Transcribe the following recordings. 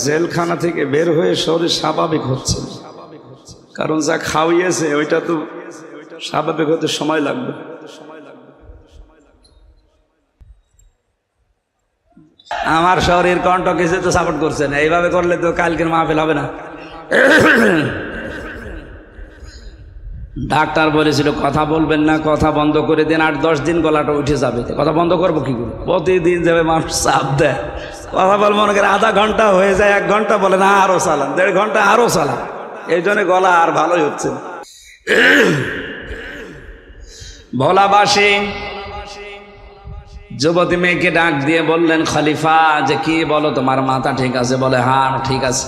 জেলখানা থেকে বের হয়ে শরীর স্বাভাবিক হচ্ছে, কারণ যা খাওয়িয়েছে ওইটা তো স্বাভাবিক হতে সময় লাগবে। আমার শরীর কণ্ঠ কিছু তো সাপোর্ট করছে না, এইভাবে করলে তো কালকের মাহফিল হবে না। ডাক্তার বলেছিল কথা বলবেন না, কথা বন্ধ করে দিন, 8-10 দিন গলাটা উঠে যাবে। কথা বন্ধ করবো কি করে? প্রতিদিন যাবে মানুষ চাপ দেয়, কথা বল মনে করে আধা ঘন্টা হয়ে যায়, 1 ঘন্টা বলে না আরো চালান, 1.5 ঘন্টা আরো চালান, এই জন্য গলা আর ভালোই হচ্ছে। ভোলাবাসী যুবতী মেয়েকে ডাক দিয়ে বললেন, খলিফা যে কি বলো, তোমার মাথা ঠিক আছে? বলে হ্যাঁ ঠিক আছে,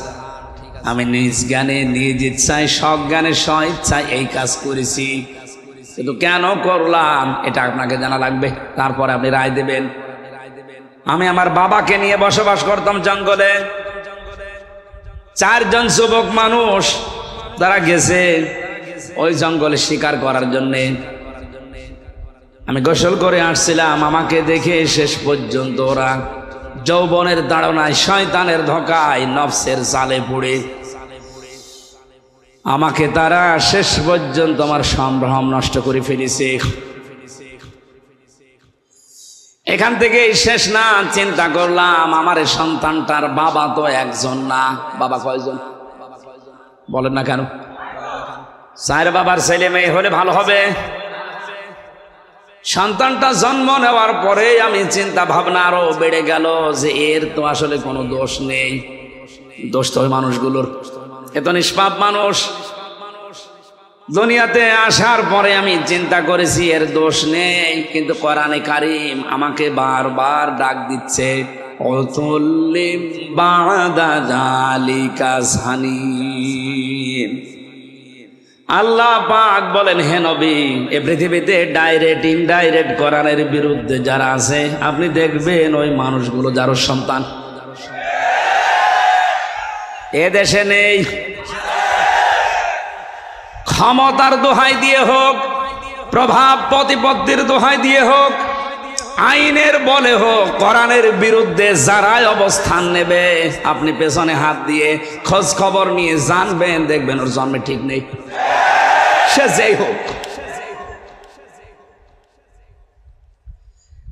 আমি নিজ জ্ঞানে নিজ ইচ্ছায় সজ্ঞানে স্বইচ্ছায় এই কাজ করেছি, কিন্তু কেন করলাম এটা আপনাকে জানা লাগবে, তারপরে আপনি রায় দেবেন। আমি আমার বাবাকে নিয়ে বসবাস করতাম জঙ্গলে, 4 জন যুবক মানুষ তারা গেছে ওই জঙ্গলে শিকার করার জন্যে। আমি গোসল করে আসছিলাম, আমাকে দেখে শেষ পর্যন্ত ওরা যৌবনের তাড়নায় শয়তানের ধোঁকায় নফসের জালে পড়ে আমাকে তারা শেষ পর্যন্ত আমার সম্ভ্রম নষ্ট করে ফেলেছে। এখান থেকে শেষ না, চিন্তা করলাম আমার এই সন্তানটার বাবা তো একজন না, বাবা কয়জন বলেন না কেন? 4 বাবার ছেলে মেয়ে হলে ভালো হবে। সন্তানটা জন্ম নেওয়ার পরে আমি চিন্তা ভাবনা আরো বেড়ে গেল যে এর তো আসলে কোনো দোষ নেই, দোষ তো ওই মানুষগুলোর, এত নিষ্পাপ মানুষ। দুনিয়াতে আসার পরে আমি চিন্তা করেছি এর দোষ নেই, কিন্তু কোরআনে কারীম আমাকে বারবার ডাক দিচ্ছে, অতুল্লিম বাদা যালিকা জানিম। আল্লাহ পাক বলেন, হে নবী, এ পৃথিবীতে ডাইরেক্ট ইনডাইরেক্ট কোরআনের বিরুদ্ধে যারা আছে আপনি দেখবেন ওই মানুষগুলো যার সন্তান এ দেশে নেই। ক্ষমতার দোহাই দিয়ে হোক, প্রভাব প্রতিপত্তির দোহাই দিয়ে হোক, আইনের বলে হোক, কোরআনের বিরুদ্ধে যারাই অবস্থান নেবে আপনি পেছনে হাত দিয়ে খোঁজ খবর নিয়ে জানবেন, দেখবেন ওর জন্মে ঠিক নেই, সে যেই হোক।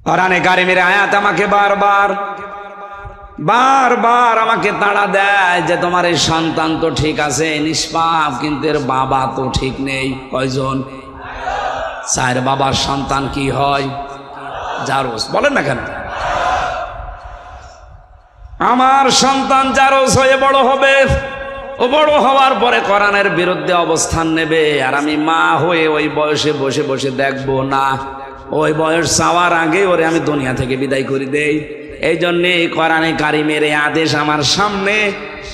কোরআনে কারীমের আয়াত আমাকে বারবার আমাকে তাড়া দেয় যে তোমার এই সন্তান তো ঠিক আছে, নিষ্পাপ, কিন্তু এর বাবা তো ঠিক নেই। কয়জন? 4 বাবার সন্তান কি হয়? জারজ। বলেন না কেন? আমার সন্তান জারজ হয়ে বড় হবে, ও বড় হওয়ার পরে কোরআনের বিরুদ্ধে অবস্থান নেবে, আর আমি মা হয়ে ওই বয়সে বসে বসে দেখবো না। ওই বয়স চাওয়ার আগে ওরে আমি দুনিয়া থেকে বিদায় করে দেই। এই জন্যে কোরআনে কারীমের এই আদেশ আমার সামনে,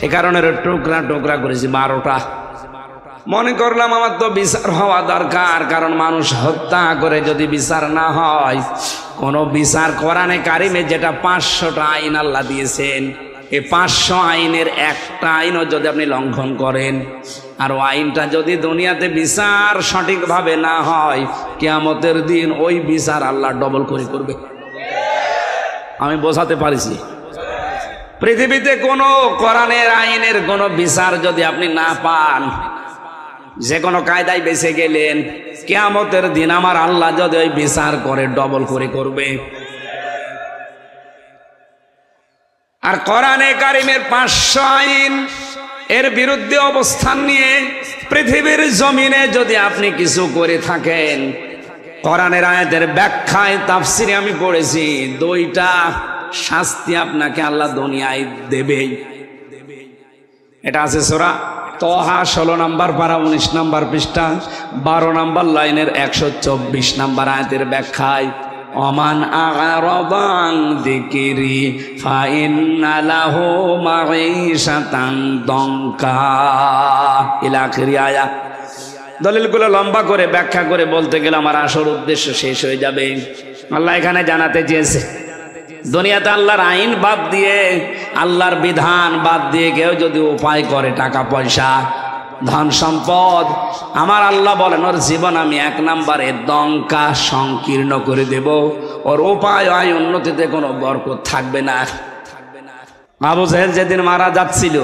এ কারণে টুকরা টুকরা করেছি 12টা। মনে করলাম আমার তো বিচার হওয়া দরকার, কারণ মানুষ হত্যা করে যদি বিচার না হয়, কোন বিচার কোরআনে কারীমে যেটা 500টা আইন আল্লাহ দিয়েছেন, এই 500 আইনের একটা আইনও যদি আপনি লঙ্ঘন করেন, আর ওই আইনটা যদি দুনিয়াতে বিচার সঠিকভাবে না হয়, কিয়ামতের দিন ওই বিচার আল্লাহ ডবল করে করবে। আমি বোঝাতে পারিছি? পৃথিবীতে কোনো কোরআনের আইনের কোনো বিচার যদি আপনি না পান, যে কোনো কায়দায় বেঁচে গেলেন, কিয়ামতের দিন আমার আল্লাহ যদি ওই বিচার করে ডবল করে করবে। আর কোরআনে কারীমের 500 আইন এর বিরুদ্ধে অবস্থান নিয়ে পৃথিবীর জমিনে যদি আপনি কিছু করে থাকেন, কোরআনের আয়াতের ব্যাখ্যায় তাফসিরে আমি পড়েছি 2টা শাস্তি আপনাকে আল্লাহ দুনিয়ায় দেবেই। এটা আছে সূরা তহা 16 নম্বর পারা 19 নম্বর পৃষ্ঠা 12 নম্বর লাইনের 124 নম্বর আয়াতের ব্যাখ্যায়, ওমান আ'রাদা আন যিকরি ফাইন্না লাহু মাঈশাতান দঙ্কা ইলা আখিরি আয়াত। দলিলগুলো লম্বা করে ব্যাখ্যা করে বলতে গেলে আমার আসল উদ্দেশ্য শেষ হয়ে যাবে। আল্লাহ এখানে জানাতে চেয়েছে, দুনিয়াতে আল্লাহর আইন বাদ দিয়ে, আল্লাহর বিধান বাদ দিয়ে কেউ যদি উপায় করে টাকা পয়সা ধন সম্পদ, আমার আল্লাহ বলেন ওর জীবন আমি 1 নম্বরে দঙ্কা সংকীর্ণ করে দেব, ওর উপায় উন্নতিতে কোনো বরকত থাকবে না। আবু জাহেল যেদিন মারা যাচ্ছিল,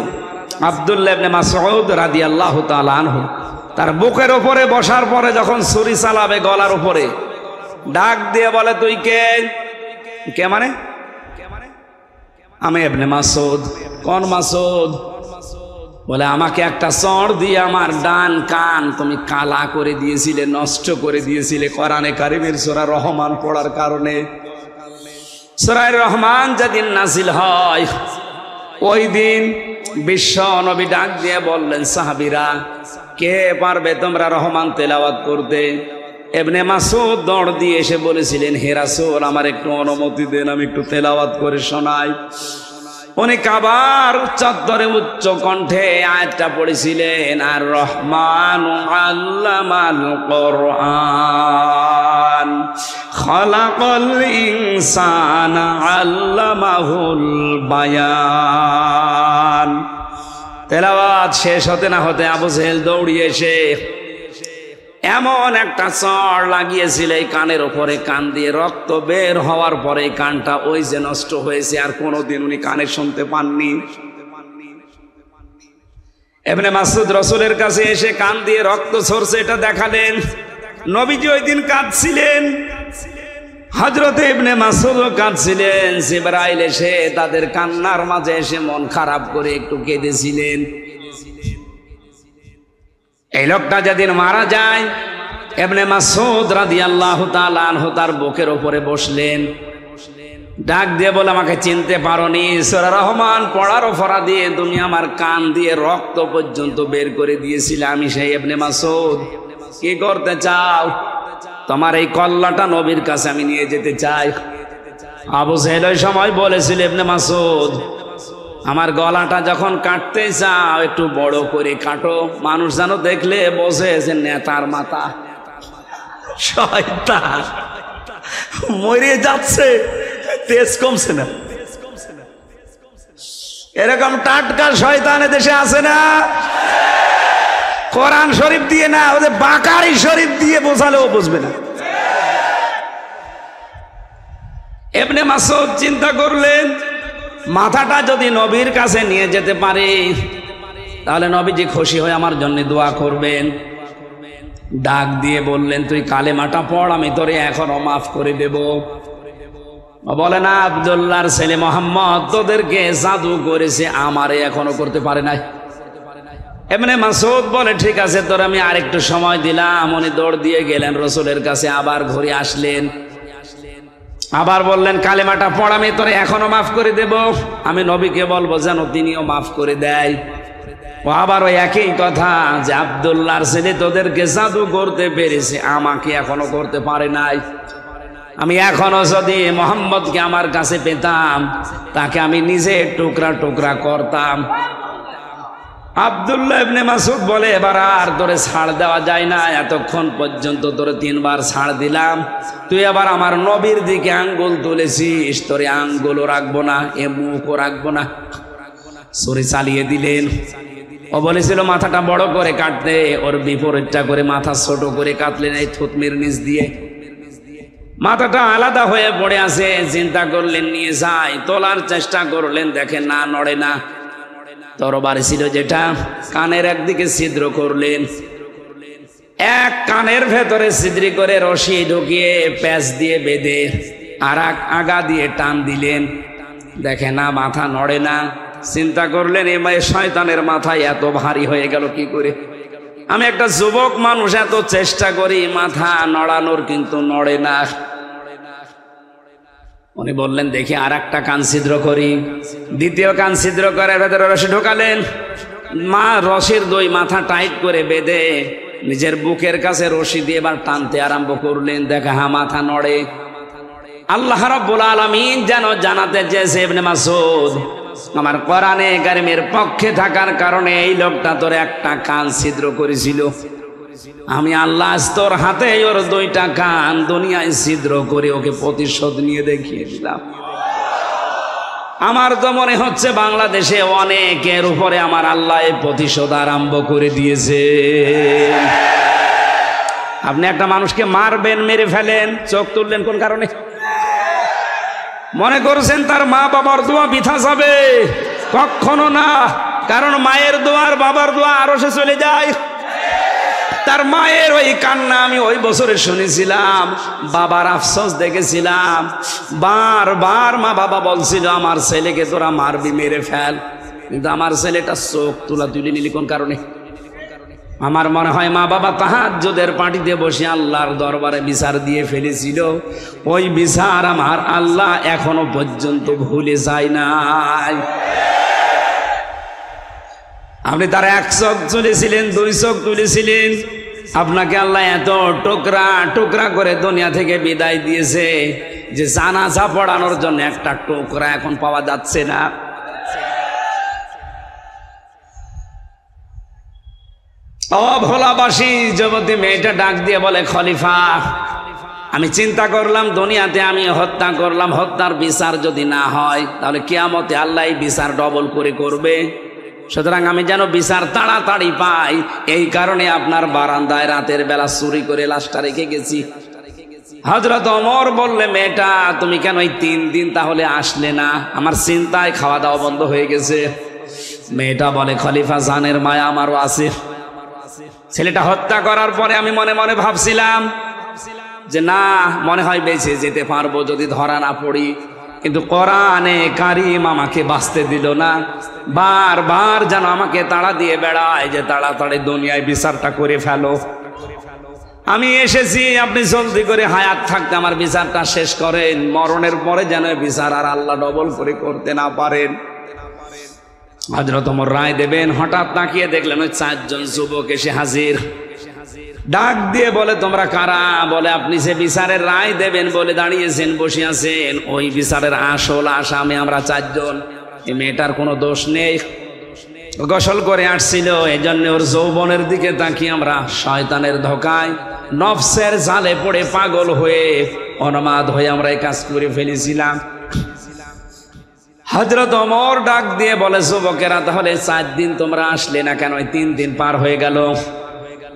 আব্দুল্লাহ ইবনে মাসউদ রাদিয়াল্লাহু তাআলা আনহু তার বুকের উপরে বসার পরে যখন ছুরি চালাবে গলার উপরে, ডাক দিয়ে বলে, তুই কে? কে মানে? আমি ইবনে মাসউদ। কোন মাসউদ? বলে, আমাকে একটা চড় দিয়ে আমার ডান কান তুমি কালা করে দিয়েছিলে, নষ্ট করে দিয়েছিলে কোরআনে কারিমের সূরা রহমান পড়ার কারণে। সূরা রহমান যেদিন নাজিল হয় ওই দিন বিশ্ব নবী ডাক দিয়ে বললেন, সাহাবীরা কে পারবে তোমরা রহমান তেলাওয়াত করতে? ইবনে মাসউদ দৌড় দিয়ে এসে বলেছিলেন, হে রাসূল, আমার একটু অনুমতি দেন, আমি একটু তেলাওয়াত করে শোনাই। উনি কাবার চত্বরে উচ্চ কণ্ঠে আয়াতটা পড়েছিলেন, আর রহমানু আল্লামাল কোরআন খালাকাল ইনসানা আল্লামাহুল বায়ান। তেলাওয়াত শেষ হতে না হতে আবু জাহেল দৌড়িয়ে এসে এমন একটা চড় লাগিয়েছিল এই কানের ওপরে, কান দিয়ে রক্ত বের হওয়ার পরে কানটা ওই যে নষ্ট হয়েছে, আর কোনোদিন উনি কানে শুনতে পাননি। ইবনে মাসউদ রাসূলের কাছে এসে কান দিয়ে রক্ত ঝরছে এটা দেখালেন। নবীজি ওই দিন কাঁদছিলেন, হযরত ইবনে মাসউদ কাঁদছিলেন। জিবরাইল এসে তাদের কান্নার মাঝে এসে মন খারাপ করে একটু কেঁদেছিলেন। এই লোকটা যেদিন মারা যায়, ইবনে মাসউদ রাদিয়াল্লাহু তাআলা আনহু তার বুকের উপরে বসলেন, ডাক দিয়ে বলে, আমাকে চিনতে পারোনি? সূরা রহমান পড়ার অপরাধে তুমি আমার কান দিয়ে রক্ত পর্যন্ত বের করে দিয়েছিলে। আমি সেই ইবনে মাসউদ। কি করতে চাও? তোমার এই কল্লাটা নবীর কাছে আমি নিয়ে যেতে চাই। আবু জাহেল ওই সময় বলেছিল, ইবনে মাসউদ, আমার গলাটা যখন কাটতে চাও একটু বড় করে কাটো, মানুষ যেন দেখলে বোঝে যে নেতার মাথা। শয়তান মরে যাচ্ছে, তেজ কমছে না। এরকম টাটকা শয়তান দেশে আছে না? কোরআন শরীফ দিয়ে না, ওদের বাকারি শরীফ দিয়ে বোঝালেও বুঝবে না। ইবনে মাসউদ চিন্তা করলেন, মাথাটা যদি নবীর কাছে নিয়ে যেতে পারে তাহলে নবীজি খুশি হয়ে আমার জন্য দোয়া করবেন। ডাক দিয়ে বললেন, তুই কালেমাটা পড়, আমি তোরে এখনো মাফ করে দেব। বলে না, আব্দুল্লাহর ছেলে মোহাম্মদ তোদেরকে জাদু করেছে, আমারে এখনো করতে পারে নাই। ইবনে মাসউদ বলে, ঠিক আছে, তোর আমি আরেকটু সময় দিলাম। উনি দৌড় দিয়ে গেলেন রাসূলের কাছে, আবার ঘুরে আসলেন, আবার বললেন, কালেমাটা পড়, আমি তোরে এখনো মাফ করে দেব। আমি নবীকে বলবো যেন তিনিও মাফ করে দেয়। ও আবার ওই একই কথা যে আব্দুল্লাহর ছেলে তোদেরকে জাদু করতে পেরেছে, আমাকে এখনো করতে পারে নাই। আমি এখনো যদি মোহাম্মদকে আমার কাছে পেতাম, তাকে আমি নিজে টুকরা টুকরা করতাম। আব্দুল্লাহ ইবনে মাসউদ বলে, এবার আর তোরে ছাড় দেওয়া যায় না, এতক্ষণ পর্যন্ত তোরে 3 বার ছাড় দিলাম, তুই আবার আমার নবীর দিকে আঙ্গুল তুলেছিস, তোরে আঙ্গুলও রাখবো না, এ মুখও রাখবো না। ছুরি চালিয়ে দিলেন। ও বলেছিল মাথাটা বড় করে কাটতে, ওর বিপরীতটা করে মাথা ছোট করে কাটলেন এই থুতনির নিচ দিয়ে। মাথাটা আলাদা হয়ে পড়ে আছে। চিন্তা করলেন নিয়ে যাই, তোলার চেষ্টা করলেন, দেখেন না, নড়ে না। তরবারি ছিল যেটা, কানের একদিকে ছিদ্র করলেন, এক কানের ভেতরে ছিদ্রি করে রশি ঢুকিয়ে প্যাচ দিয়ে বেঁধে আর আগা দিয়ে টান দিলেন, দেখে না, মাথা নড়ে না। চিন্তা করলেন, এ শয়তানের মাথায় এত ভারী হয়ে গেল কি করে? আমি একটা যুবক মানুষ, এত চেষ্টা করি মাথা নড়ানোর, কিন্তু নড়ে না। উনি বললেন, দেখি আর একটা কান ছিদ্র করি। দ্বিতীয় কান ছিদ্র করে ভেতরে রশি ঢোকালেন। রশির 2 মাথা টাইট করে বেঁধে নিজের বুকের কাছে রশি দিয়ে এবার টানতে আরম্ভ করলেন। দেখা, হ্যাঁ, মাথা নড়ে। আল্লাহ রাব্বুল আলামিন যেন জানাতে চেয়েছে, ইবনে মাসউদ, আমার কোরআনে কারিমের পক্ষে থাকার কারণে এই লোকটা তোর একটা কান ছিদ্র করেছিল, আমি আল্লাহ তোর হাতে ওর 2টা কান দুনিয়ায় ছিদ্র করে ওকে প্রতিশোধ নিয়ে দেখিয়ে দিলাম। আমার তো মনে হচ্ছে বাংলাদেশে অনেকের উপরে আমার আল্লাহ এই প্রতিশোধ আরম্ভ করে দিয়েছে। আপনি একটা মানুষকে মারবেন, মেরে ফেলেন, চোখ তুললেন কোন কারণে? মনে করছেন তার মা বাবার দোয়া বৃথা যাবে? কখনো না। কারণ মায়ের দোয়া আর বাবার দোয়া আরশে চলে যায়। তার মায়ের ওই কান্না আমি ওই বছরে শুনেছিলাম, বাবার আফসোস দেখেছিলাম। বারবার মা বাবা বলছিল আমার ছেলেকে তোরা মারবি, মেরে ফেল, কিন্তু আমার ছেলেটা চোখ তুলি নিলি কোন কারণে? আমার মনে হয় মা বাবা তাহাজ্জুদের পাটিতে বসে আল্লাহর দরবারে বিচার দিয়ে ফেলেছিল। ওই বিচার আমার আল্লাহ এখনো পর্যন্ত ভুলে যায় নাই। আপনি তার এক চোখ তুলেছিলেন, দুই চোখ তুলেছিলেন, আপনাকে আল্লাহ এত টুকরা টুকরা করে দুনিয়া থেকে বিদায় দিয়েছে যে জানাজা পড়ানোর জন্য একটা টুকরা এখন পাওয়া যাচ্ছে না। ভোলাবাসী যুবতী মেয়েটা ডাক দিয়ে বলে, খলিফা আমি চিন্তা করলাম দুনিয়াতে আমি হত্যা করলাম, হত্যার বিচার যদি না হয় তাহলে কিয়ামতে আল্লাহ বিচার ডবল করে করবে। সুতরাং আমি যেন বিচার তাড়াতাড়ি পাই, এই কারণে আপনার বারান্দায় রাতের বেলা চুরি করে লাশটা রেখে গেছি। হযরত ওমর বললে, মেয়েটা তুমি কেন এই 3 দিন তাহলে আসলে না? আমার চিন্তায় খাওয়া দাওয়া বন্ধ হয়ে গেছে। মেয়েটা বলে, খলিফা জানের মায়া আমারও আছে। ছেলেটা হত্যা করার পরে আমি মনে মনে ভাবছিলাম যে না, মনে হয় বেঁচে যেতে পারবো যদি ধরা না পড়ি, কিন্তু কোরআনে কারীম আমাকে বাঁচতে দিল না। বারবার যেন আমাকে তাড়া দিয়ে বেড়ায় যে তাড়াতাড়ি দুনিয়ায় বিচারটা করে ফেলো। আমি এসেছি, আপনি জলদি করে হায়াত থাকতে আমার বিচারটা শেষ করেন, মরণের পরে যেন বিচার আর আল্লাহ ডবল করে করতে না পারেন। হযরত ওমর রায় দেবেন, হঠাৎ তাকিয়ে দেখলেন ওই 4 জন যুবক এসে হাজির। ডাক দিয়ে বলে, তোমরা কারা? বলে, আপনি যে বিচারের রায় দেবেন বলে দাঁড়িয়েছেন, বসে আছেন, ওই বিচারের আসল আসামি আমরা 4 জন। এই মেয়েটার কোনো দোষ নেই, গোসল করে আসছিল, এই জন্য ওর যৌবনের দিকে তাকিয়ে আমরা শয়তানের ধোকায় নফসের জালে পড়ে পাগল হয়ে অনমাদ হয়ে আমরা এই কাজ করে ফেলেছিলাম। হযরত ওমর ডাক দিয়ে বলে, যুবকেরা তাহলে 4 দিন তোমরা আসলে না কেন? 3 দিন পার হয়ে গেল।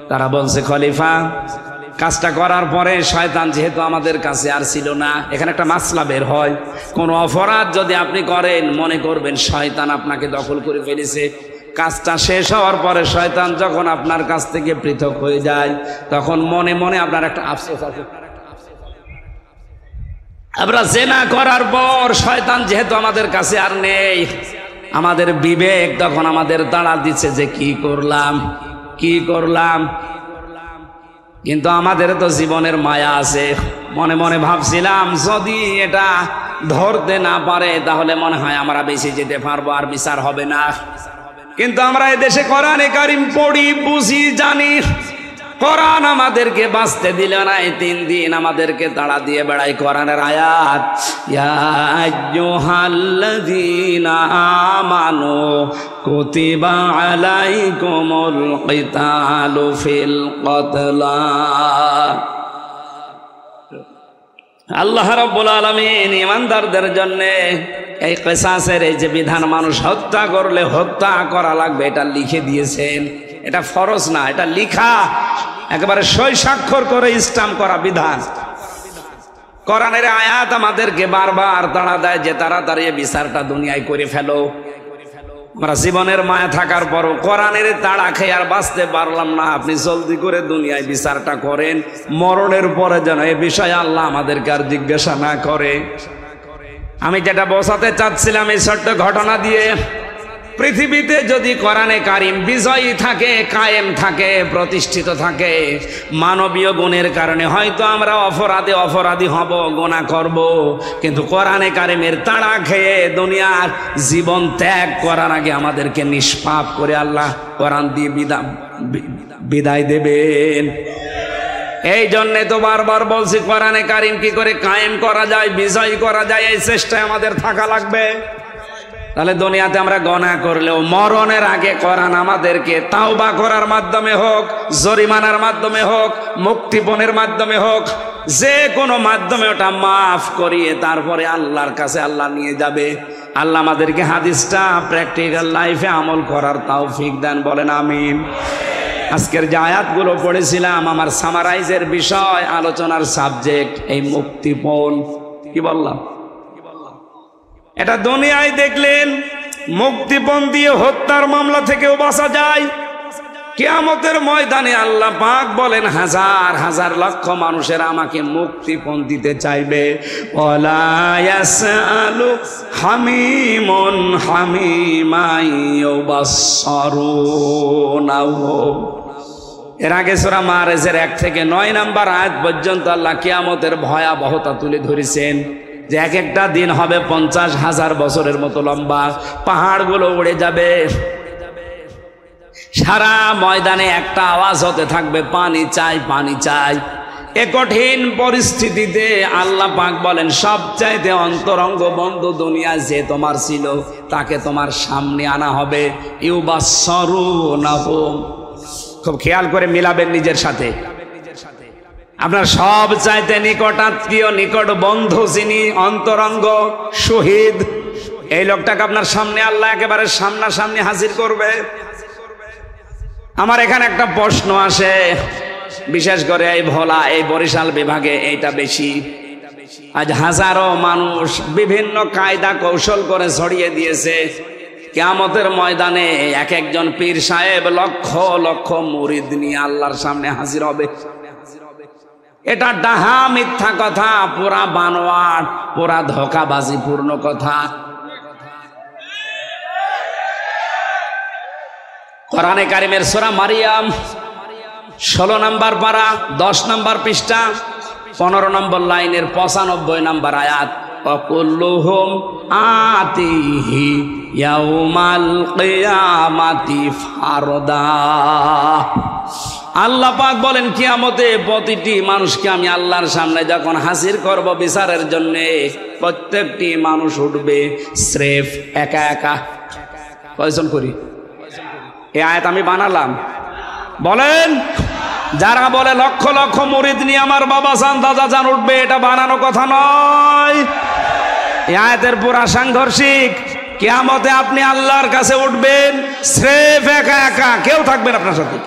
তারা বলছে, খলিফা কাজটা করার পরে শয়তান যেহেতু আমাদের কাছে আর ছিল না, এখানে একটা মাসলা বের হয়, কোন অপরাধ যদি আপনি করেন মনে করবেন শয়তান আপনাকে দখল করে ফেলেছে, কাজটা শেষ হওয়ার পরে শয়তান যখন আপনার কাছ থেকে পৃথক হয়ে যায় তখন মনে মনে আপনার একটা আফসোস আছে। আমরা জেনা করার পর শয়তান যেহেতু আমাদের কাছে আর নেই, আমাদের বিবেক তখন আমাদের তাড়া দিচ্ছে যে কি করলাম। কিন্তু আমাদের তো জীবনের মায়া আছে। মনে মনে ভাবছিলাম যদি এটা ধরতে না পারে তাহলে মনে হয় আমরা বেঁচে যেতে পারবো, আর বিচার হবে না। কিন্তু আমরা এদেশে কোরআনে কারীম পড়ি, বুঝি, জানি, কোরআন আমাদেরকে বাঁচতে দিল না। এই 3 দিন আমাদেরকে তাড়া দিয়ে বেড়াই কোরআনের আয়াত, ইয়া আইয়ুহাল্লাযীনা আমানু কুতিবা আলাইকুমুল কিতালু ফিল কতলা। আল্লাহ রাব্বুল আলামিন ঈমানদারদের জন্য এই কিসাসের এই যে বিধান, মানুষ হত্যা করলে হত্যা করা লাগবে, এটা লিখে দিয়েছেন। এটা ফরজ না, এটা লিখা, একেবারে সই স্বাক্ষর করে স্টাম্প করা বিধান। কোরআনের আয়াত আমাদেরকে বারবার তাড়া দেয় যে তাড়াতাড়ি বিচারটা দুনিয়ায় করে ফেলো। আমরা জীবনের মায়া থাকার পরও কোরআনের তাড়া খেয়ে আর বাঁচতে পারলাম না। আপনি জলদি করে দুনিয়ায় বিচারটা করেন, মরণের পরে যেন এ বিষয়ে আল্লাহ আমাদেরকে আর জিজ্ঞাসা না করে। আমি যেটা বোঝাতে চাচ্ছিলাম এই ছোট্ট ঘটনা দিয়ে, পৃথিবীতে যদি কোরআনে কারীম বিজয়ী থাকে, কায়েম থাকে, প্রতিষ্ঠিত থাকে, মানবীয় গুণের কারণে হয়তো আমরা অপরাধী হব, গুনাহ করব, কিন্তু কোরআনে কারীমের তাড়া খেয়ে দুনিয়ার জীবন ত্যাগ করার আগে আমাদেরকে নিষ্পাপ করে আল্লাহ কোরআন দিয়ে বিদায় দেবেন। এই জন্যে তো বারবার বলছি কোরআনে কারীম কি করে কায়েম করা যায়, বিজয়ী করা যায়, এই চেষ্টায় আমাদের থাকা লাগবে। তাহলে দুনিয়াতে আমরা গুনাহ করলেও মরণের আগে কোরআন আমাদেরকে তাওবা করার মাধ্যমে হোক, জরিমানার মাধ্যমে হোক, মুক্তিপণের মাধ্যমে হোক, যে কোনো মাধ্যমে ওটা মাফ করিয়ে তারপরে আল্লাহর কাছে আল্লাহ নিয়ে যাবে। আল্লাহ আমাদেরকে হাদিসটা প্র্যাকটিক্যাল লাইফে আমল করার তৌফিক দেন, বলেন আমিন। আজকের যে আয়াতগুলো পড়েছিলাম আমার সামারাইজের বিষয়, আলোচনার সাবজেক্ট এই মুক্তিপণ। কি বললাম? এটা দুনিয়ায় দেখলেন মুক্তিপণ দিয়ে হত্যার মামলা থেকেও বাঁচা যায়। কিয়ামতের ময়দানে আল্লাহ পাক বলেন হাজার হাজার লক্ষ মানুষের আমাকে মুক্তিপণ দিতে চাইবে। ওয়ালা ইয়াসআলু হামিমুন হামিমা ইউবাসসারুনাহু। এর আগে সূরা মাআরিজের 1 থেকে 9 নম্বর আয়াত পর্যন্ত আল্লাহ কিয়ামতের ভয়াবহতা তুলে ধরেছেন যে এক একটা দিন হবে 50,000 বছরের মতো লম্বা, পাহাড়গুলো উড়ে যাবে, সারা ময়দানে একটা আওয়াজ হতে থাকবে পানি চাই পানি চাই। এ কঠিন পরিস্থিতিতে আল্লাহ পাক বলেন সবচাইতে অন্তরঙ্গ বন্ধু দুনিয়া যে তোমার ছিল তাকে তোমার সামনে আনা হবে। ইউবাসসারুনাহু, খুব খেয়াল করে মিলাবেন নিজের সাথে। আপনার সব চাইতে নিকটাত্মীয় নিকট বন্ধু যিনি অন্তরঙ্গ শহীদ, এই লোকটাকে আপনার সামনে আল্লাহ একেবারে সামনাসামনি হাজির করবে। আমার এখানে একটা প্রশ্ন আসে, বিশেষ করে এই ভোলা এই বরিশাল বিভাগে এইটা বেশি। আজ হাজারো মানুষ বিভিন্ন কায়দা কৌশল করে ছড়িয়ে দিয়েছে কিয়ামতের ময়দানে এক একজন পীর সাহেব লক্ষ লক্ষ মুরিদ নিয়ে আল্লাহর সামনে হাজির হবে। এটা ডাহা মিথ্যা কথা, পুরা বানোয়াট, পুরা ধোঁকাবাজি পূর্ণ কথা। কোরআনে কারিমের সূরা মারিয়াম 16 নম্বর পারা 10 নম্বর পৃষ্ঠা 15 নম্বর লাইনের 95 নম্বর আয়াত, ওয়াকুল্লুহুম আতিহি ইয়াউমাল কিয়ামাতি ফারদা। আল্লাহ পাক বলেন কিয়ামতে প্রতিটি মানুষকে আমি আল্লাহর সামনে যখন হাজির করব বিচারের জন্য, প্রত্যেকটি মানুষ উঠবে স্রেফ একা একা। কয়জন করি এই আয়াত আমি বানালাম? বলেন, যারা বলে লক্ষ লক্ষ মুরিদ নিয়ে আমার বাবা জান দাদা জান উঠবে, এটা বানানো কথা নয়। এই আয়াতের পুরা সাংঘর্ষিক। কিয়ামতে আপনি আল্লাহর কাছে উঠবেন স্রেফ একা একা, কেউ থাকবেন আপনার সাথে।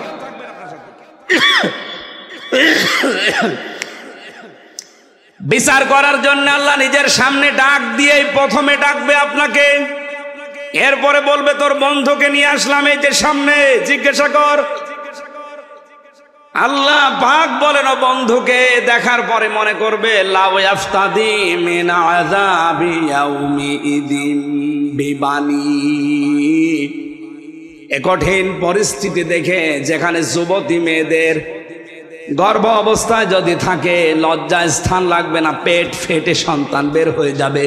বিচার করার জন্য আল্লাহ নিজের সামনে ডাক দিয়ে প্রথমে ডাকবে আপনাকে, এরপরে বলবে তোর বন্ধুকে নিয়ে আসলাম এই যে সামনে, জিজ্ঞাসা কর। আল্লাহ পাক বলেন ও বন্ধুকে দেখার পরে মনে করবে লাউ ইয়াফতাদি মিন আযাবি ইয়াউমিইদিন বিবানি। এ কঠিন পরিস্থিতি দেখে যেখানে যুবতী মেয়েদের গর্ভ অবস্থায় যদি থাকে লজ্জায় স্থান লাগবে না, পেট ফেটে সন্তান বের হয়ে যাবে,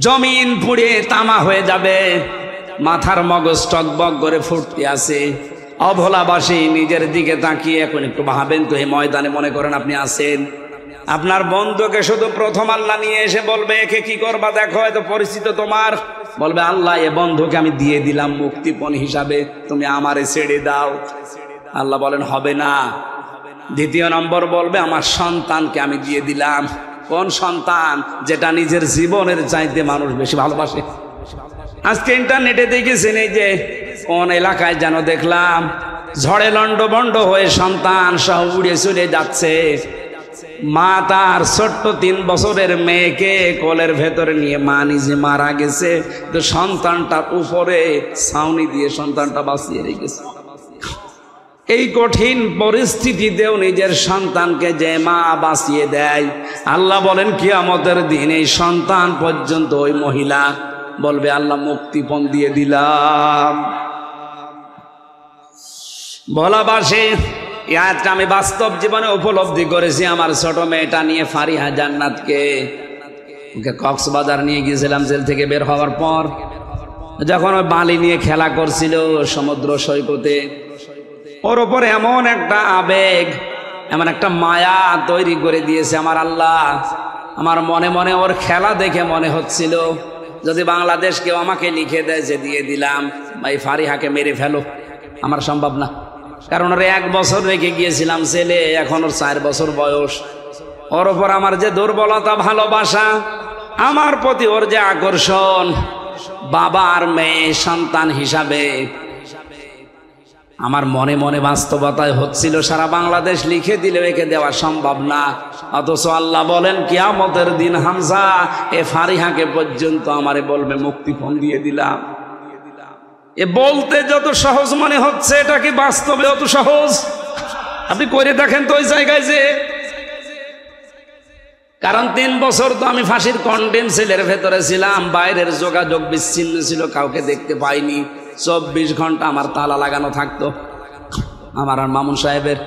জমিন পুড়ে তামা হয়ে যাবে, মাথার মগজ টকবক করে ফুটতে আছে। অভোলাবাসী নিজের দিকে তাকিয়ে এখন একটু ভাবেন তো, এই ময়দানে মনে করেন আপনি আছেন, আপনার বন্ধুকে শুধু প্রথম আল্লাহ নিয়ে এসে বলবে একে কি করবা দেখো, এত পরিচিত তোমার, বলবে আল্লাহ এ বন্ধুকে আমি দিয়ে দিলাম মুক্তিপণ হিসাবে, তুমি আমারে ছেড়ে দাও। আল্লাহ বলেন হবে না। দ্বিতীয় নম্বর বলবে আমার সন্তানকে আমি দিয়ে দিলাম। কোন সন্তান? যেটা নিজের জীবনের চাইতে মানুষ বেশি ভালোবাসে। আজকে ইন্টারনেটে দেখেছেন এই যে কোন এলাকায় যেন দেখলাম ঝড়ে লন্ডভন্ড হয়ে সন্তান সহ উড়ে চলে যাচ্ছে, মা তার ছোট্ট 3 বছরের মেয়েকে কোলের ভেতরে নিয়ে মা নিজে মারা গেছে, তো সন্তানটার উপরে ছাউনি দিয়ে সন্তানটা বাঁচিয়ে রেখেছে। এই কঠিন পরিস্থিতিতেও নিজের সন্তানকে যে মা বাঁচিয়ে দেয়, আল্লাহ বলেন কিয়ামতের দিন এই সন্তান পর্যন্ত ওই মহিলা বলবে আল্লাহ মুক্তিপণ দিয়ে দিলাম। ভোলাবাসী, এই আয়াতটা আমি বাস্তব জীবনে উপলব্ধি করেছি। আমার ছোট মেয়েটা নিয়ে ফারিহা জান্নাতকে ওকে কক্সবাজার নিয়ে গিয়েছিলাম জেল থেকে বের হওয়ার পর, যখন ওই বালি নিয়ে খেলা করছিল সমুদ্র সৈকতে, ওর ওপরে এমন একটা আবেগ, এমন একটা মায়া তৈরি করে দিয়েছে আমার আল্লাহ। আমার মনে মনে ওর খেলা দেখে মনে হচ্ছিল যদি বাংলাদেশ কেউ আমাকে লিখে দেয় যে দিয়ে দিলাম ভাই ফারিহাকে মেরে ফেলো, আমার সম্ভব না। কারণ ওর 1 বছর রেখে গিয়েছিলাম ছেলে, এখন ওর 4 বছর বয়স। ওর ওপর আমার যে দুর্বলতা, ভালোবাসা, আমার প্রতি ওর যে আকর্ষণ, বাবা আর মেয়ে সন্তান হিসাবে আমার মনে মনে বাস্তবতায় হচ্ছিল সারা বাংলাদেশ লিখে দিলে একে দেওয়া সম্ভব না, অথচ আল্লাহ বলেন কিয়ামতের দিন হামজা এ ফারিহাকে পর্যন্ত আমারে বলবে মুক্তিপণ দিয়ে দিলাম। এ বলতে যত সহজ মনে হচ্ছে, এটা কি বাস্তবে অত সহজ? আপনি করে দেখেন তো ওই জায়গায় যে, কারণ 3 বছর তো আমি ফাঁসির কন্ডেম সেলের ভেতরে ছিলাম, বাইরের যোগাযোগ বিচ্ছিন্ন ছিল, কাউকে দেখতে পাইনি। 24 ঘন্টা আমার তালা লাগানো থাকতো, আমার আর মামুন সাহেবের।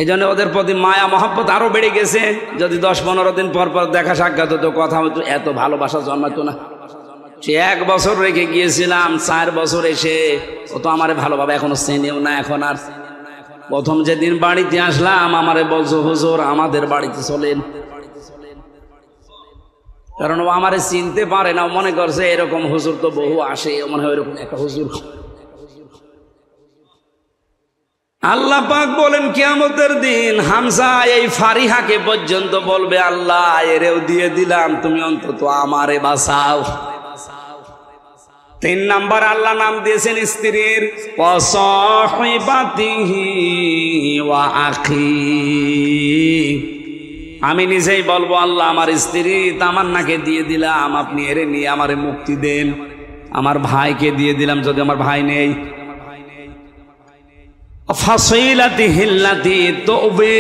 এই জন্য ওদের প্রতি মায়া মহব্বত আরো বেড়ে গেছে। যদি 10-15 দিন পর পর দেখা সাক্ষাৎ হতো, কথা হতো, এত ভালোবাসা জন্মাতো না। সে 1 বছর রেখে গিয়েছিলাম, 4 বছর এসে ও তো আমারে ভালোভাবে এখনো চেনেও না। এখন আর প্রথম যেদিন বাড়িতে আসলাম আমারে বলছো হুজুর আমাদের বাড়িতে চলেন, কারণ ও আমারে চিনতে পারে না, মনে করছে এরকম হুজুর তো বহু আসে, মনে হয় এরকম একটা হুজুর। আল্লাহ পাক বলেন কিয়ামতের দিন হামজা এই ফারিহাকে পর্যন্ত বলবে আল্লাহ এরেও দিয়ে দিলাম, তুমি অন্তত আমারে বাঁচাও। 3 নাম্বার আল্লাহ নাম দিয়েছেন স্ত্রীর, ওয়াসাহিবাতিহি ওয়া আখি। আমি নিজেই বলবো আল্লাহ আমার স্ত্রী তামান্নাকে দিয়ে দিলাম, আপনি এরে নিয়ে আমারে মুক্তি দেন। আমার ভাইকে দিয়ে দিলাম যদি আমার ভাই নেই। ফাসিলাতি হিল্লাতি তওবে,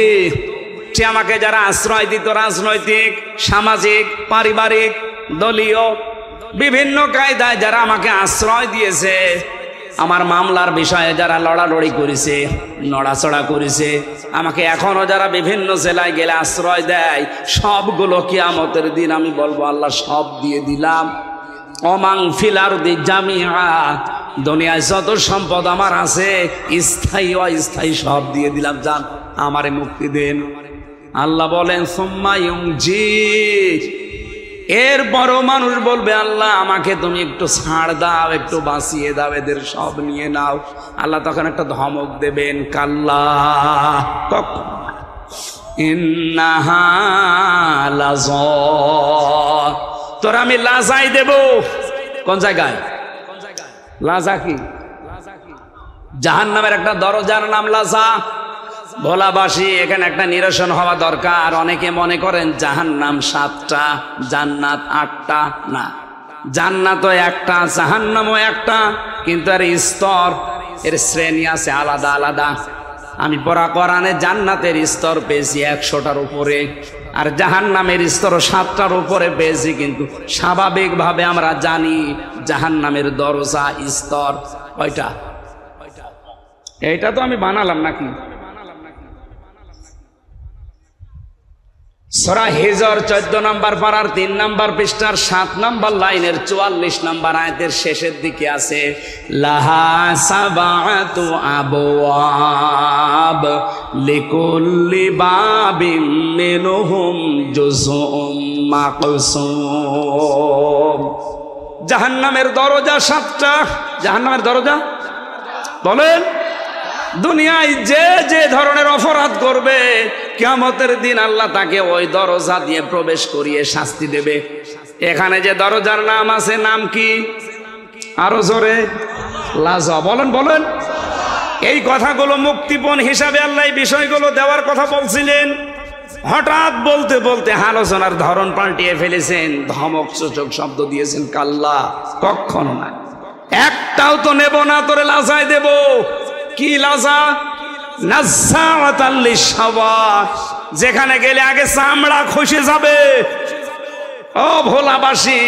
সে আমাকে যারা আশ্রয় দিত, রাজনৈতিক, সামাজিক, পারিবারিক, দলীয় বিভিন্ন কায়দায় যারা আমাকে আশ্রয় দিয়েছে, আমার মামলার বিষয়ে যারা লড়ালড়ি করেছে, নড়াচড়া করেছে, আমাকে এখনো যারা বিভিন্ন জেলায় গেলে আশ্রয় দেয়, সবগুলো কিয়ামতের দিন আমি বলবো আল্লাহ সব দিয়ে দিলাম। ওমাং ফিল আরদি জামিআ, দুনিয়ায় যত সম্পদ আমার আছে স্থায়ী অস্থায়ী সব দিয়ে দিলাম, যান আমারে মুক্তি দেন। আল্লাহ বলেন সুম্মা ইউনজি, এরপরও মানুষ বলবে আল্লাহ আমাকে তুমি একটু ছাড় দাও, একটু বাঁচিয়ে দাও, এদের সব নিয়ে নাও। আল্লাহ তখন একটা ধমক দেবেন, কাল্লা ইন্নাহা লাযা, তোর আমি লাজাই দেব। কোন জায়গায় লাজা? কি জাহান্নামের একটা দরজার নাম লাজা। ভোলাবাসী এখানে একটা নিরসন হওয়া দরকার। অনেকে মনে করেন জাহান্নাম 7টা, জান্নাত 8টা। না, জান্নাতও একটা, জাহান্নামও একটা, কিন্তু এর স্তর, এর শ্রেণী আছে আলাদা আলাদা। আমি পড়া কোরআনে জান্নাতের স্তর পেয়েছি 100টার উপরে, আর জাহান্নামের স্তর 7টার উপরে পেয়েছি। কিন্তু স্বাভাবিকভাবে আমরা জানি জাহান্নামের দরজা স্তর কয়টা? এইটা তো আমি বানালাম নাকি? সূরা হিজর 14 নম্বর পারার 3 নম্বর পৃষ্ঠার 7 নম্বর লাইনের 44 নম্বর আয়াতের শেষের দিকে আছে, লাহা সাবাতু আবওয়াব লিকুল্লি বাবিম মিনহুম জুজউম মাকসুম। জাহান্নামের দরজা 7টা। জাহান্নামের দরজা বলেন, দুনিয়ায় যে যে ধরনের অপরাধ করবে কিয়ামতের দিন আল্লাহ তাকে ওই দরজা দিয়ে প্রবেশ করিয়ে শাস্তি দেবে। এখানে যে দরজার নাম আছে, নাম কি? আরো জোরে, লাজা। বলেন বলেন। এই কথাগুলো মুক্তিপণ হিসাবে আল্লাহ এই বিষয়গুলো দেওয়ার কথা বলছিলেন। হঠাৎ বলতে বলতে আলোচনার ধরন পাল্টিয়ে ফেলেছেন, ধমক সূচক শব্দ দিয়েছেন, কাল্লা, কখনো না, একটাও তো নেব না, তোরে লাজায় দেব। কি লাজা? নাযাআতাল লিশাওয়া, যেখানে গেলে আগে চামড়া খসে যাবে। ও ভোলাবাসী,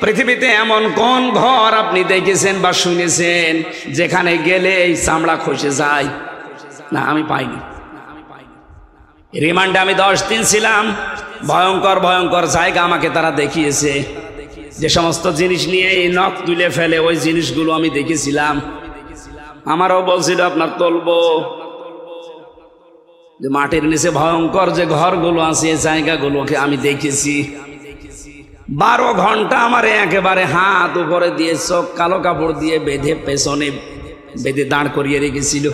পৃথিবীতে এমন কোন ঘর আপনি দেখেছেন বা শুনেছেন যেখানে গেলে এই চামড়া খসে যায়? না, আমি পাইনি। রিমান্ডে আমি 10 দিন ছিলাম। ভয়ঙ্কর ভয়ঙ্কর জায়গা আমাকে তারা দেখিয়েছে। যে সমস্ত জিনিস নিয়ে এই নখ তুলে ফেলে, ওই জিনিসগুলো আমি দেখেছিলাম। আমারও বলছিল আপনার তুলবো, যে মাটির নিচে ভয়ঙ্কর যে ঘরগুলো আছে, এই জায়গাগুলোকে আমি দেখেছি। 12 ঘন্টা আমার একেবারে হাত উপরে দিয়ে চোখ কালো কাপড় দিয়ে বেঁধে পেছনে বেঁধে দাঁড় করিয়ে রেখেছিল।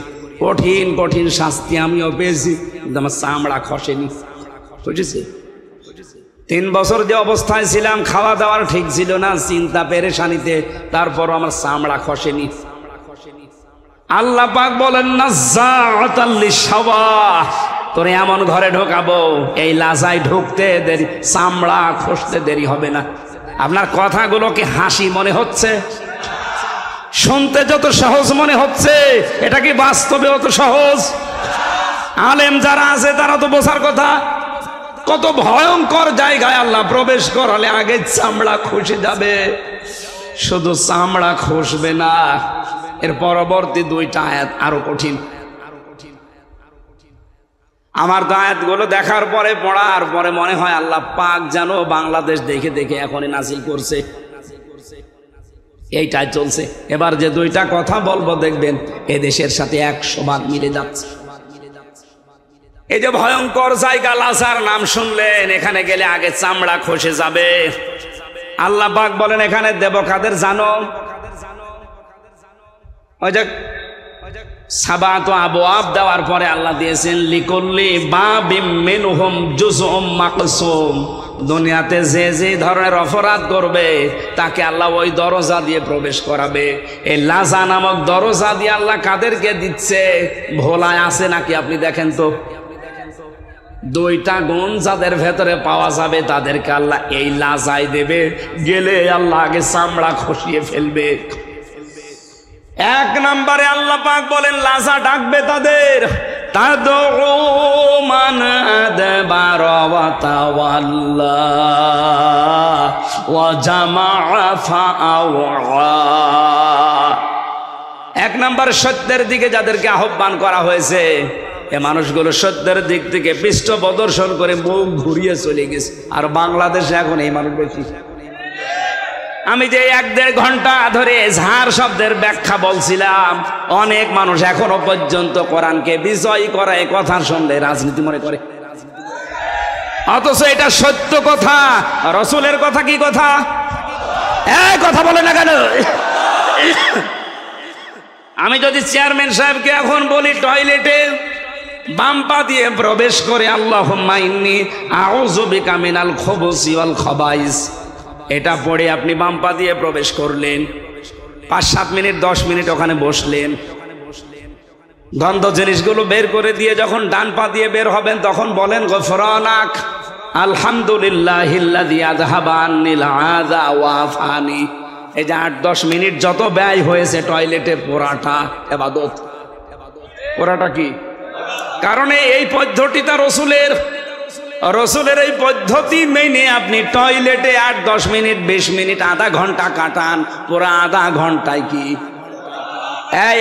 কঠিন কঠিন শাস্তি আমিও পেয়েছি, কিন্তু আমার চামড়া খসেনি। বুঝেছি? 3 বছর যে অবস্থায় ছিলাম, খাওয়া দাওয়ার ঠিক ছিল না, চিন্তা পেরেশানিতে, তারপরও আমার চামড়া খসেনি। আল্লাহ পাক বলেন নাজ্জাআতাল লিশাওয়া, তোরে এমন ঘরে ঢোকাবো এই লাজায় ঢুকতে দেরি, চামড়া খসতে দেরি হবে না। আপনার কথাগুলো কি হাসি মনে হচ্ছে? শুনতে যত সহজ মনে হচ্ছে, এটা কি বাস্তবে অত সহজ? আলেম যারা আছে তারা তো বোঝার কথা। কত ভয়ঙ্কর জায়গায় আল্লাহ প্রবেশ করালে আগে চামড়া খসে যাবে। শুধু চামড়া খসবে না, এর পরবর্তী দুইটা আয়াত আরো কঠিন। আমার তো আয়াতগুলো দেখার পরে, পড়ার পরে মনে হয় আল্লাহ পাক যেন বাংলাদেশ দেখে দেখে এখনই নাজিল করছে। এইটাই চলছে। এবার যে দুইটা কথা বলবো দেখবেন এ দেশের সাথে 100 ভাগ মিলে যাচ্ছে। এই যে ভয়ঙ্কর জায়গা লাজার নাম শুনলেন, এখানে গেলে আগে চামড়া খসে যাবে। আল্লাহ পাক বলেন এখানে দেব কাদের জানো? ওই যে সাবাত আবওয়াব দেওয়ার পরে আল্লাহ দিয়েছেন লিকুল্লি বাবিম মিনহুম জুজউম মাকসুম। দুনিয়াতে যে যে ধরনের অপরাধ করবে তাকে আল্লাহ ওই দরজা দিয়ে প্রবেশ করাবে। এই লাজা নামক দরজা দিয়ে আল্লাহ কাদেরকে দিচ্ছে? ভোলায় আছে নাকি আপনি দেখেন তো। দুইটা গুণ যাদের ভেতরে পাওয়া যাবে তাদেরকে আল্লাহ এই লাজায় দেবে, গেলে আল্লাহ আগে চামড়া খসিয়ে ফেলবে। 1 নম্বরে আল্লাহ পাক বলেন লাজা ডাকবে তাদের, তাদউ মান আদবার ওয়া তাওয়াল্লা ওয়া জামাআ ফাআওয়া। 1 নম্বর সত্যের দিকে যাদেরকে আহ্বান করা হয়েছে, এ মানুষগুলো সত্যের দিক থেকে পৃষ্ঠ প্রদর্শন করে মুখ ঘুরিয়ে চলে গেছে। আর বাংলাদেশে এখন এই মানুষ বেশি। আমি যে 1-1.5 ঘন্টা ধরে ঝাড় শব্দের ব্যাখ্যা বলছিলাম, অনেক মানুষ এখনো পর্যন্ত কোরআনকে বিজয় করা এই কথা শুনলে রাজনীতি মনে করে, অথচ এটা সত্য কথা। রসুলের কথা কি কথা? কথা বলে না কেন? আমি যদি চেয়ারম্যান সাহেবকে এখন বলি টয়লেটে বাম পা দিয়ে প্রবেশ করে আল্লাহুম্মা ইন্নী আউযু বিকা মিনাল খুবুসি ওয়াল খাবাইস, এটা পড়ে আপনি বাম পা দিয়ে প্রবেশ করলেন, 5-7 মিনিট 10 মিনিট ওখানে বসলেন, গন্ধ জিনিসগুলো বের করে দিয়ে যখন ডান পা দিয়ে বের হবেন তখন বলেন গফরানাক আলহামদুলিল্লাহিল্লাযী আযহাবা আন্নিল আযা ওয়া আফানি। এই যে 8-10 মিনিট যত ব্যয় হয়েছে টয়লেটে পোড়াটা ইবাদত। পোড়াটা কি? কারণ এই পদ্ধতিটা রসুলের এই পদ্ধতি মেনে আপনি টয়লেটে 8-10 মিনিট 20 মিনিট আধা ঘন্টা কাটান, পুরা আধা ঘন্টায় কি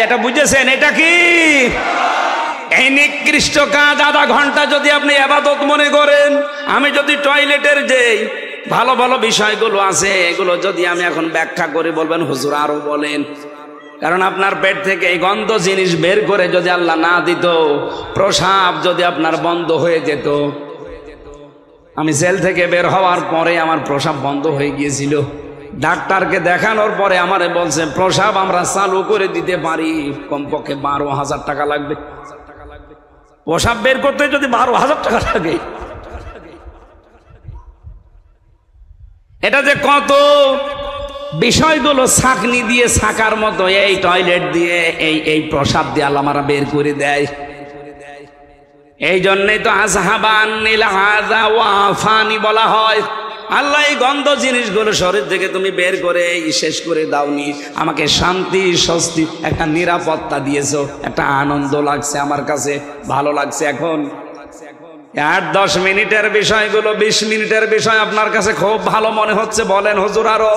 এটা বুঝেছেন? এটা কি এই নিকৃষ্ট কাজ? আধা ঘন্টা যদি আপনি ইবাদত মনে করেন, আমি যদি টয়লেটের যে ভালো ভালো বিষয়গুলো আছে এগুলো যদি আমি এখন ব্যাখ্যা করে বলবেন হুজুর আরো বলেন। কারণ আপনার পেট থেকে এই গন্ধ জিনিস বের করে যদি আল্লাহ না দিত, প্রসাব যদি আপনার বন্ধ হয়ে যেত। আমি জেল থেকে বের হওয়ার পরে আমার প্রসাব বন্ধ হয়ে গিয়েছিল। ডাক্তারকে দেখানোর পরে আমারে বলছে প্রসাব আমরা চালু করে দিতে পারি, কমপক্ষে 12,000 টাকা লাগবে। প্রসাব বের করতে যদি 12,000 টাকা লাগে, এটা যে কত বিষয়গুলো ছাকনি দিয়ে ছাকার মতো এই টয়লেট দিয়ে এই প্রসাব দিয়ে আল্লাহ আমারা বের করে দেয়। এই জন্যই তো আযহাবা আন্নিল আযা ওয়া আফানি বলা হয়। আল্লাহ এই গন্ধ জিনিসগুলো শরীর থেকে তুমি বের করে শেষ করে দাওনি, আমাকে শান্তি স্বস্তি একটা নিরাপত্তা দিয়েছো, একটা আনন্দ লাগছে, আমার কাছে ভালো লাগছে। এখন 8-10 মিনিটের বিষয়গুলো 20 মিনিটের বিষয় আপনার কাছে খুব ভালো মনে হচ্ছে, বলেন হুজুর আরো।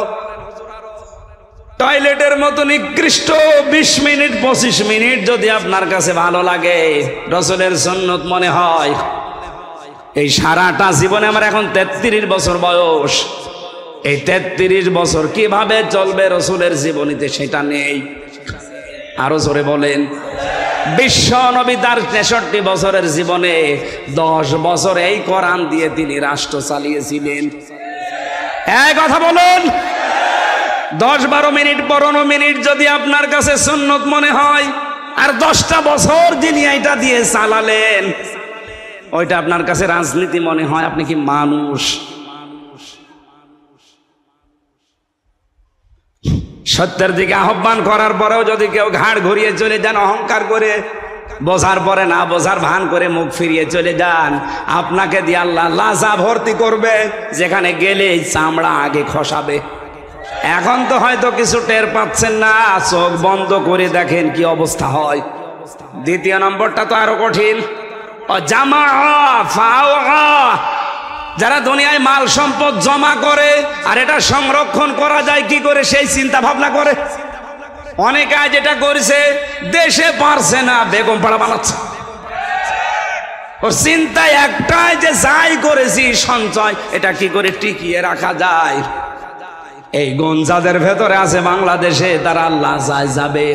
টয়লেটের মতো নিকৃষ্ট 20 মিনিট 25 মিনিট যদি আপনার কাছে ভালো লাগে, রসুলের সুন্নত মনে হয়, এই সারাটা জীবনে আমার এখন 33 বছর বয়স, এই 33 বছর কিভাবে চলবে রসুলের জীবনীতে সেটা নেই। আরো জোরে বলেন। বিশ্ব নবী তার 63 বছরের জীবনে 10 বছর এই কোরআন দিয়ে তিনি রাষ্ট্র চালিয়েছিলেন। এই কথা বলুন। 10-12 মিনিট 15 মিনিট যদি আপনার কাছে সুন্নত মনে হয়, আর 10টা বছর যিনি এটা দিয়ে চালালেন ওইটা আপনার কাছে রাজনীতি মনে হয়, আপনি কি মানুষ? সত্যের দিকে আহ্বান করার পরেও যদি কেউ ঘাড় ঘুরিয়ে চলে যান, অহংকার করে, বোঝার পরে না বোঝার ভান করে মুখ ফিরিয়ে চলে যান, আপনাকে দিয়ে আল্লাহ লাজা ভর্তি করবে, যেখানে গেলে চামড়া আগে খসাবে। এখন তো হয়তো কিছু টের পাচ্ছেন না, চোখ বন্ধ করে দেখেন কি অবস্থা হয়। দ্বিতীয় নম্বরটা তো আরো কঠিন। যারা দুনিয়ায় মাল সম্পদ জমা করে আর এটা সংরক্ষণ করা যায় কি করে সেই চিন্তা ভাবনা করে। অনেকে আজ এটা করছে, দেশে পারছে না, বেগম পাড়া বানাচ্ছে। ওর চিন্তায় একটাই যে যাই করেছি সঞ্চয়, এটা কি করে টিকিয়ে রাখা যায়। এই গুণ যাদের ভেতরে আছে বাংলাদেশে, তারা আল্লাহ যায় যাবে।